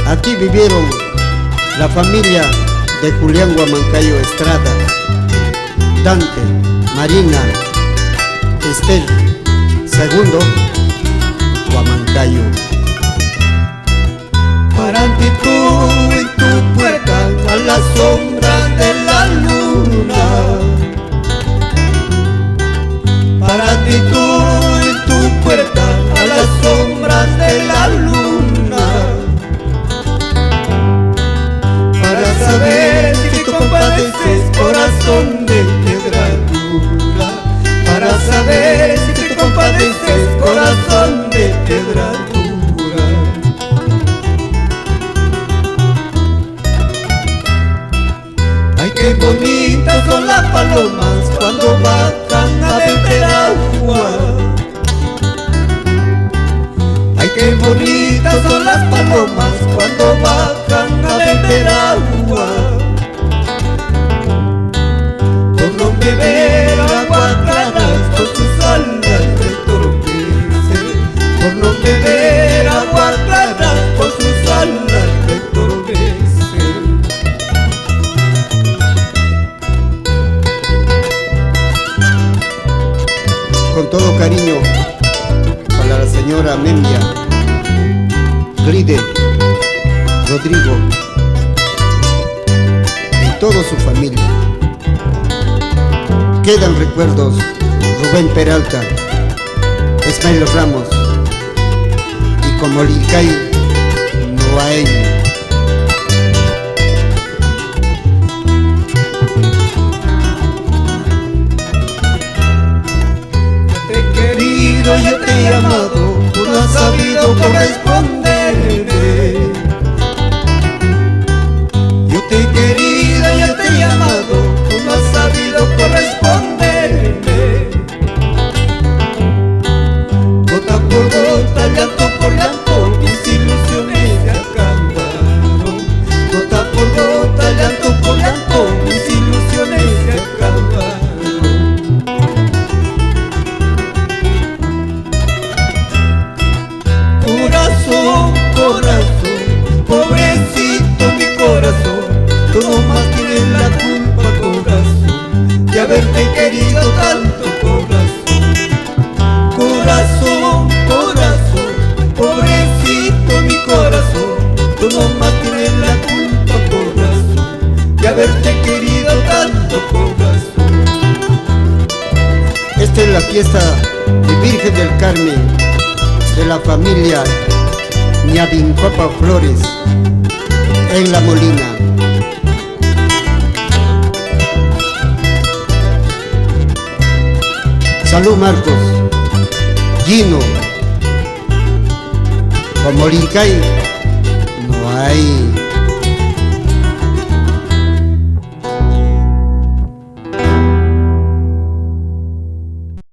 Aquí vivieron la familia de Julián Huamancayo Estrada, Dante, Marina, Esther II Huamancayo. Para ti tú en tu puerta a la sombra de la luna. Para ti tú en tu puerta a la sombra de la luna. Para saber si te compadeces, corazón de piedra dura. Para saber si te compadeces, corazón de piedra dura. Ay, qué bonitas son las palomas cuando bajan a beber agua. Ay, qué bonitas son las palomas cuando bajan a beber agua. Por no beber agua claras con sus alas retorcen. Por no beber agua claras con sus alas retorcen. Con todo cariño para la señora Memia, Glide, Rodrigo y toda su familia. Quedan recuerdos: Rubén Peralta, Ismael Ramos y como Licay no hay. Yo te he amado, tú no has sabido corresponderme. Yo te he querido, yo te he amado, tú no has sabido corresponderme. Gota por gota, llanto por llanto, mis ilusiones se acabaron. Gota por gota, llanto por llanto, mis ilusiones se acabaron. Corazón, corazón, pobrecito mi corazón, tú nomás tienes la culpa, corazón, de haberte querido tanto, corazón. Corazón, corazón, pobrecito mi corazón, tú nomás tienes la culpa, corazón, de haberte querido tanto, corazón. Esta es la fiesta de Virgen del Carmen de la familia Ñavincopa Flores en La Molina. Salud Marcos, Gino, como Licay no hay.